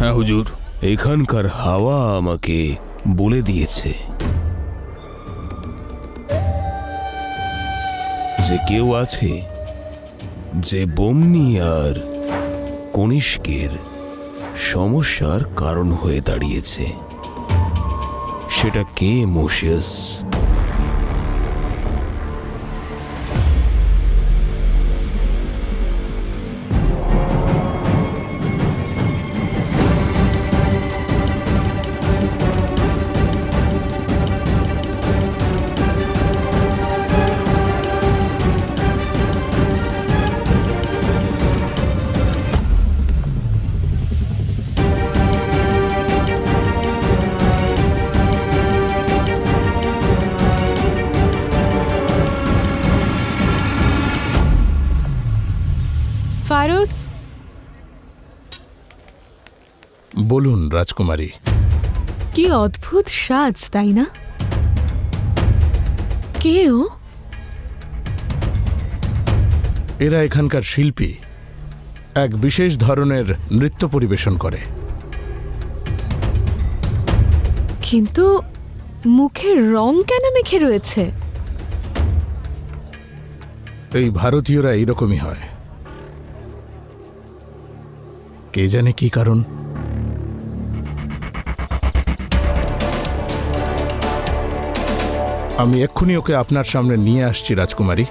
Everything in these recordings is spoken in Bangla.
হ্যাঁ হুজুর। এখানকার হাওয়া আমাকে বলে দিয়েছে যে কেউ আছে যে বম্নি আর কনিষ্কের সমস্যার কারণ হয়ে দাঁড়িয়েছে। সেটা কে মোশিয়াস? ফারুস, বলুন রাজকুমারী। কি অদ্ভুত সাজ, তাই না? কে ও? এরা এখানকার শিল্পী, এক বিশেষ ধরনের নৃত্য পরিবেশন করে। কিন্তু মুখের রং কেন মেখে রয়েছে? এই ভারতীয়রা এইরকমই হয়, কে জানে কি কারণ। আমি এক্ষুনি ওকে আপনার সামনে নিয়ে আসছি রাজকুমারী।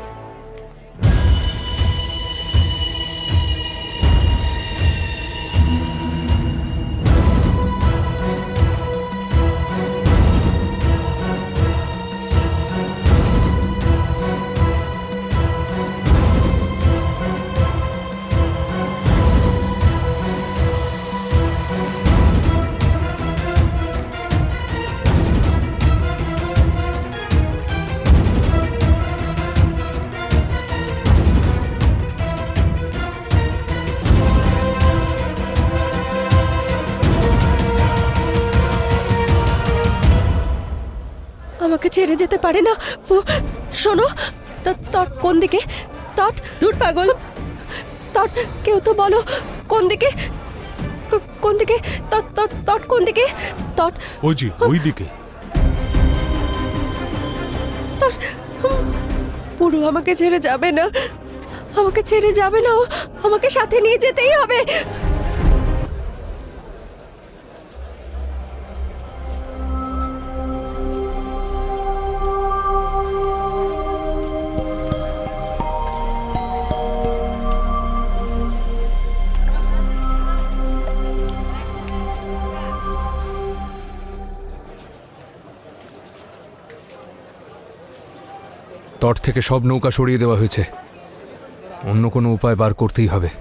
আমাকে ছেড়ে যেতে পারে না। শোনো, তট কোন দিকে? তট, দূর পাগল। তট, কেউ তো বলো কোন দিকে? কোন দিকে? তট তট তট কোন দিকে? তট, ওই জি, ওই দিকে। তট, পুরো আমাকে ছেড়ে যাবে না, আমাকে ছেড়ে যাবে না। ও আমাকে সাথে নিয়ে যেতেই হবে। তট থেকে সব নৌকা সরিয়ে দেওয়া হয়েছে, অন্য কোনো উপায় বার করতেই হবে।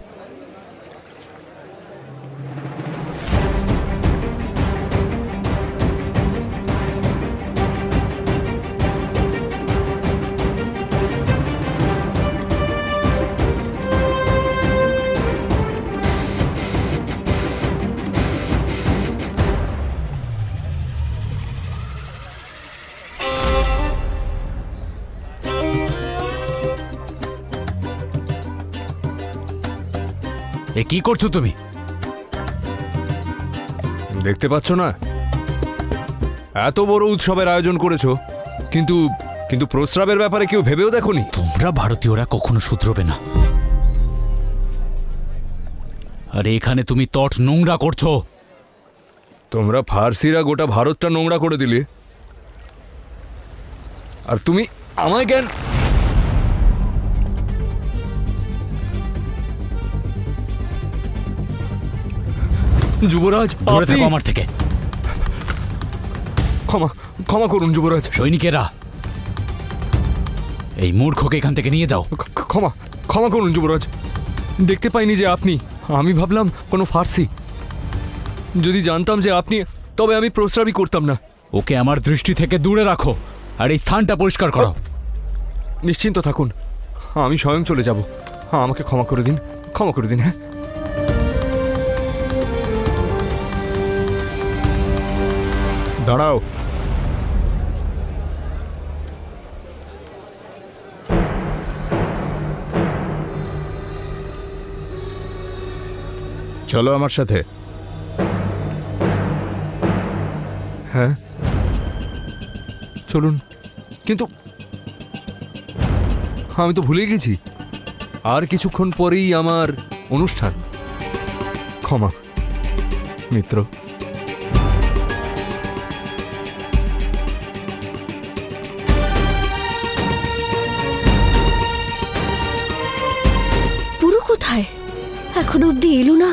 এ কি করছো তুমি? দেখতে পাচ্ছ না, এত বড় উৎসবের আয়োজন করেছো, কিন্তু কিন্তু প্রস্রাবের ব্যাপারে কেউ ভেবেও দেখোনি? তোমরা ভারতীয়রা কখনো শুধরবে না। আরে এখানে তুমি তট নোংরা করছো। তোমরা ফার্সিরা গোটা ভারতটা নোংরা করে দিলে, আর তুমি আমায় জ্ঞান। যুবরাজ, দূরে আপনি থাকো আমার থেকে। ক্ষমা ক্ষমা করুন যুবরাজ। সৈনিকেরা, এই মূর্খকে এখান থেকে নিয়ে যাও। ক্ষমা ক্ষমা করুন যুবরাজ, দেখতে পাইনি যে আপনি। আমি ভাবলাম কোনো ফার্সি। যদি জানতাম যে আপনি, তবে আমি প্রস্রাবই করতাম না। ওকে আমার দৃষ্টি থেকে দূরে রাখো আর এই স্থানটা পরিষ্কার করো। নিশ্চিন্ত থাকুন, আমি স্বয়ং চলে যাব। আমাকে ক্ষমা করে দিন, ক্ষমা করে দিন। হ্যাঁ, দাঁড়াও। চলো আমার সাথে। হ্যাঁ চলুন, কিন্তু আমি তো ভুলে গেছি আর কিছুক্ষণ পরেই আমার অনুষ্ঠান। ক্ষমা মিত্র। পুরো কোথায়? এখনো অব্দি এলো না।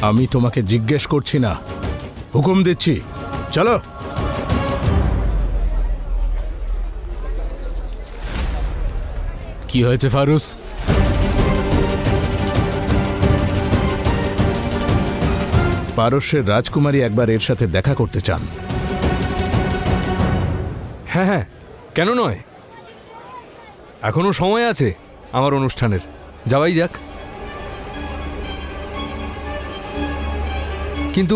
আমি তোমাকে জিজ্ঞেস করছি না, হুকুম দিচ্ছি, চলো। কি হয়েছে ফারুস? পারস্যের রাজকুমারী একবার এর সাথে দেখা করতে চান। হ্যাঁ হ্যাঁ, কেন নয়, এখনো সময় আছে আমার অনুষ্ঠানের, যাওয়াই যাক। কিন্তু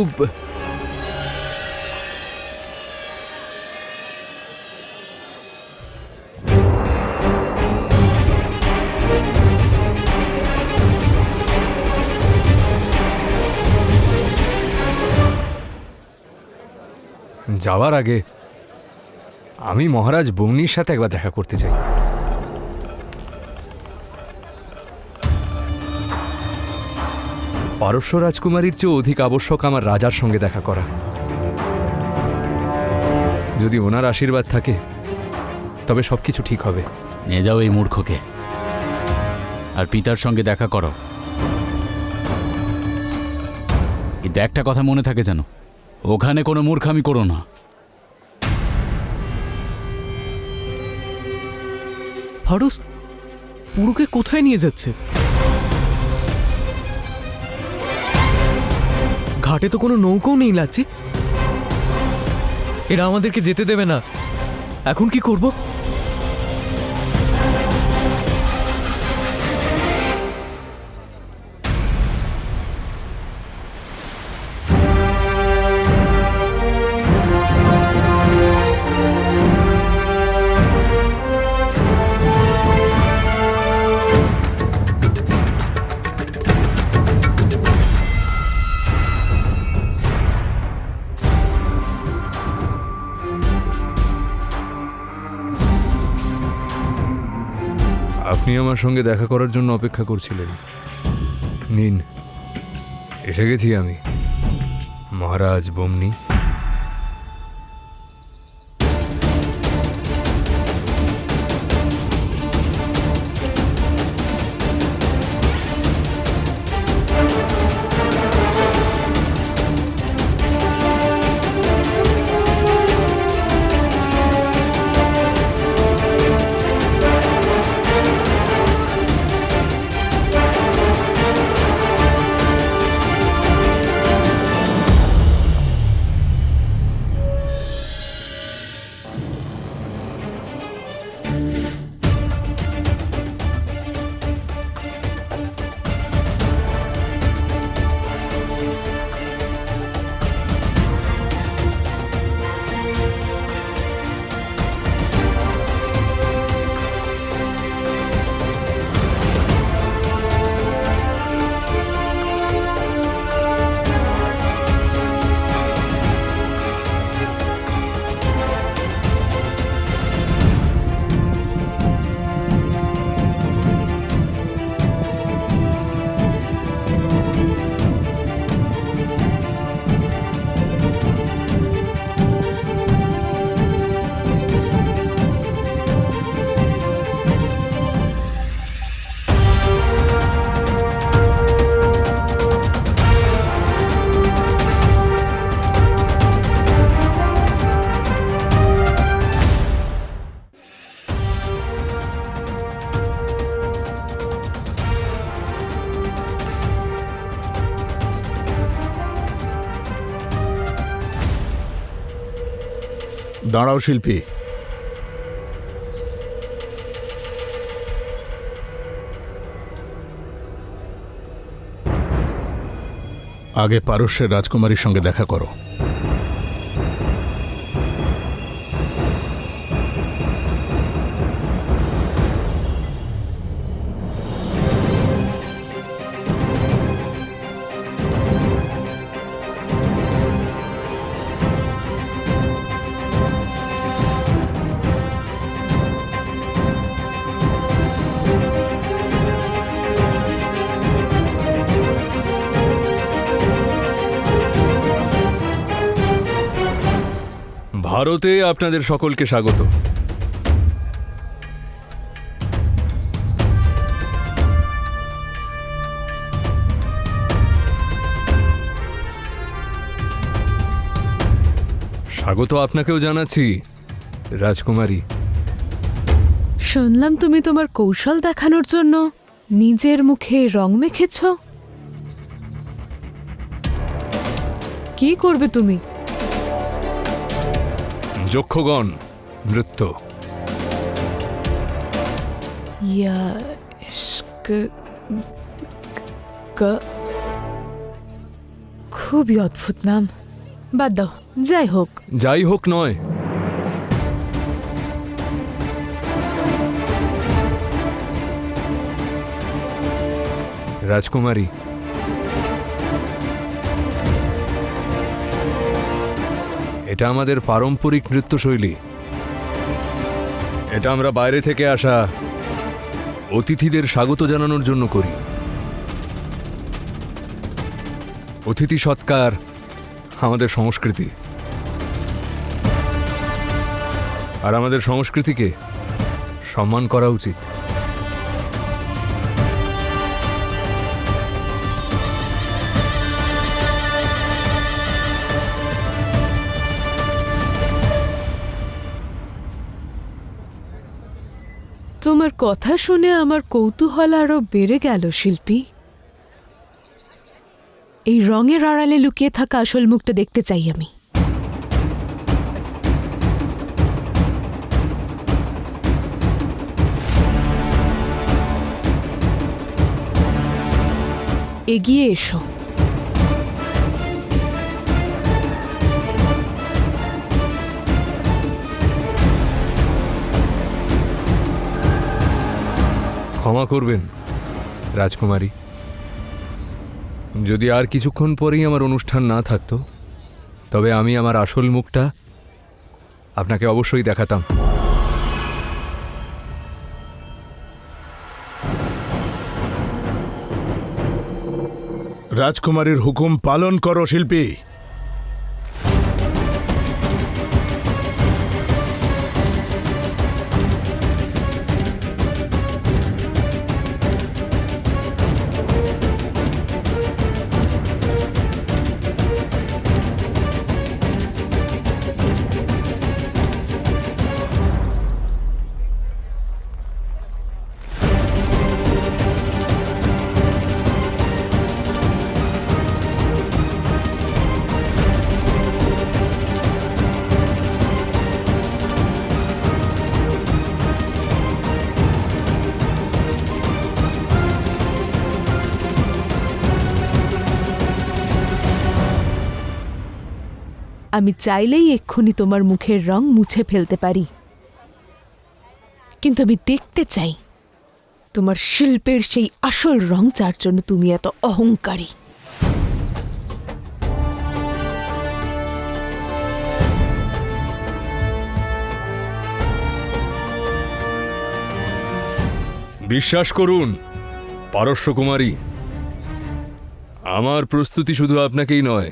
যাওয়ার আগে আমি মহারাজ বমনির সাথে একবার দেখা করতে চাই। পারস্য রাজকুমারীর চেয়ে অধিক আবশ্যক আমার রাজার সঙ্গে দেখা করা। যদি ওনার আশীর্বাদ থাকে তবে সবকিছু ঠিক হবে। নিয়ে যাও এই মূর্খকে, আর পিতার সঙ্গে দেখা করো। কিন্তু একটা কথা মনে থাকে যেন, ওখানে কোনো মূর্খামি করো না। ফারুস, পুরুকে কোথায় নিয়ে যাচ্ছে? ঘাটে তো কোনো নৌকাও নেই লাচ্ছি। এরা আমাদেরকে যেতে দেবে না। এখন কি করব? আপনি আমার সঙ্গে দেখা করার জন্য অপেক্ষা করছিলেন। নিন, এসে গেছি আমি, মহারাজ বমনি। দাঁড়াও শিল্পী, আগে পারস্যের রাজকুমারীর সঙ্গে দেখা করো। ভারতে আপনাদের সকলকে স্বাগত। স্বাগত আপনাকেও জানাচ্ছি রাজকুমারী। শুনলাম তুমি তোমার কৌশল দেখানোর জন্য নিজের মুখে রং মেখেছ। কি করবে তুমি? যক্ষগণ নৃত্য। খুবই অদ্ভুত নাম, বাদ দাও। যাই হোক, যাই হোক নয়, রাজকুমারী, এটা আমাদের পারম্পরিক নৃত্যশৈলী। এটা আমরা বাইরে থেকে আসা অতিথিদের স্বাগত জানানোর জন্য করি। অতিথি সৎকার আমাদের সংস্কৃতি, আর আমাদের সংস্কৃতিকে সম্মান করা উচিত। তোমার কথা শুনে আমার কৌতূহল আরো বেড়ে গেল শিল্পী। এই রঙের আড়ালে লুকিয়ে থাকা আসল মুখটা দেখতে চাই আমি। এগিয়ে এসো। ক্ষমা করবেন রাজকুমারী, যদি আর কিছুক্ষণ পরেই আমার অনুষ্ঠান না থাকতো তবে আমি আমার আসল মুখটা আপনাকে অবশ্যই দেখাতাম। রাজকুমারীর হুকুম পালন করো শিল্পী। আমি চাইলেই এক্ষুনি তোমার মুখের রং মুছে ফেলতে পারি, কিন্তু আমি দেখতে চাই তোমার শিল্পের সেই আসল রং, যার জন্য তুমি এত অহংকারী। বিশ্বাস করুন পারস্য কুমারী, আমার প্রস্তুতি শুধু আপনাকেই নয়,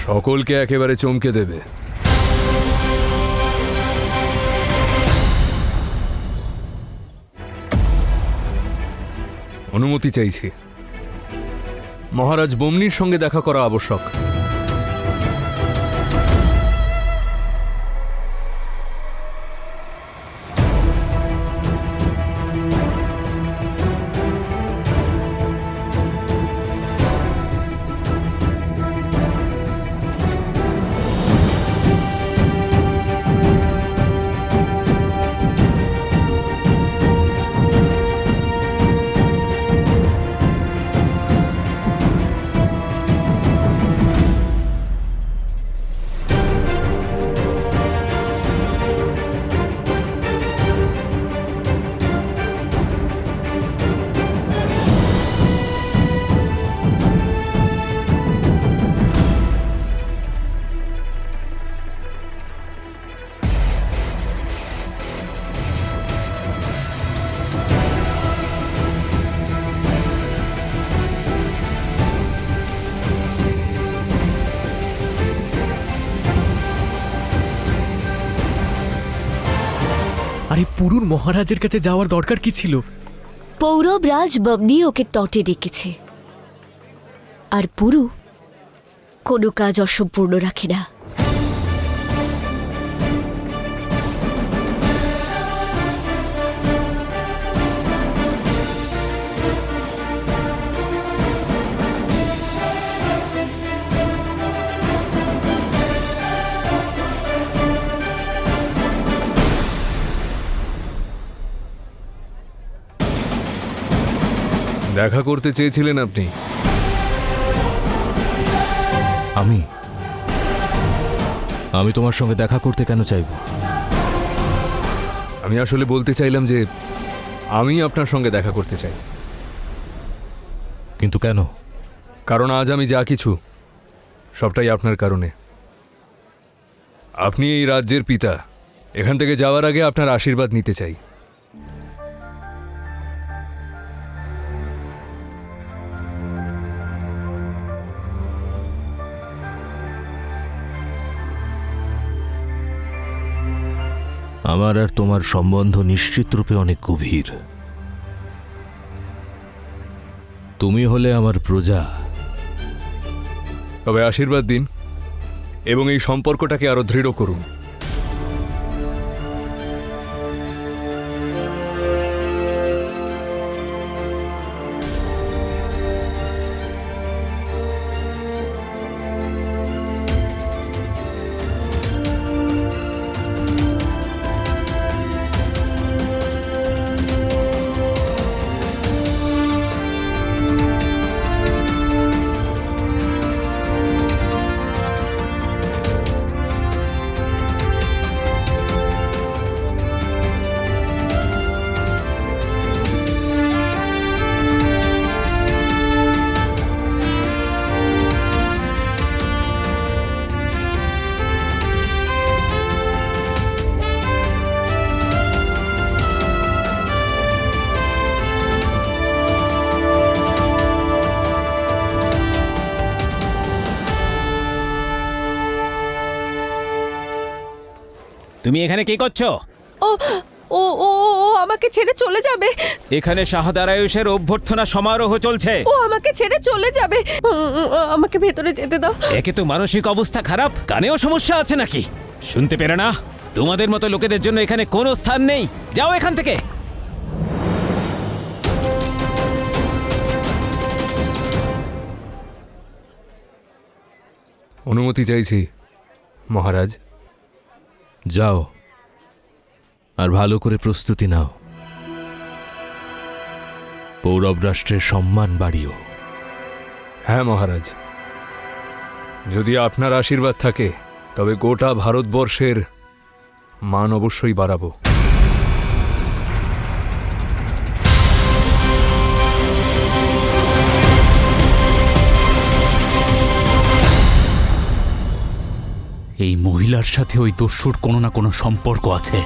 সকলকে একেবারে চমকে দেবে। অনুমতি চাইছি। মহারাজ বোমনির সঙ্গে দেখা করা আবশ্যক। আরে পুরুর মহারাজের কাছে যাওয়ার দরকার কি ছিল? পৌরবরাজ ববনি ওকে তটে ডেকেছে, আর পুরু কোনো কাজ অসম্পূর্ণ রাখে না। দেখা করতে চেয়েছিলেন আপনি? আমি তোমার সঙ্গে দেখা করতে কেন চাইব? আমি আসলে বলতে চাইলাম যে আমি আপনার সঙ্গে দেখা করতে চাই। কিন্তু কেন? কারণ আজ আমি যা কিছু সবটাই আপনার কারণে। আপনি এই রাজ্যের পিতা। এখান থেকে যাওয়ার আগে আপনার আশীর্বাদ নিতে চাই। আমার আর তোমার সম্বন্ধ নিশ্চিত রূপে অনেক গভীর। তুমি হলে আমার প্রজা। তবে আশীর্বাদ দিন এবং এই সম্পর্কটাকে আরো দৃঢ় করুন। তুমি এখানে কি করছো? ও ও ও ও আমাকে ছেড়ে চলে যাবে। এখানে শাহদারায়ুষের অভ্যর্থনা সমারোহ চলছে। ও আমাকে ছেড়ে চলে যাবে। আমাকে ভেতরে যেতে দাও। একে তো মানসিক অবস্থা খারাপ, কানেও সমস্যা আছে নাকি? শুনতে পেরে না? তোমাদের মতো লোকেদের জন্য এখানে কোনো স্থান নেই। যাও এখান থেকে। অনুমতি চাইছি মহারাজ। যাও, আর ভালো করে প্রস্তুতি নাও। পৌরব রাষ্ট্রের সম্মান বাড়িও। হ্যাঁ মহারাজ, যদি আপনার আশীর্বাদ থাকে তবে গোটা ভারতবর্ষের মান অবশ্যই বাড়াবো। এই মহিলার সাথে ওই দস্যুর কোনো না কোনো সম্পর্ক আছে।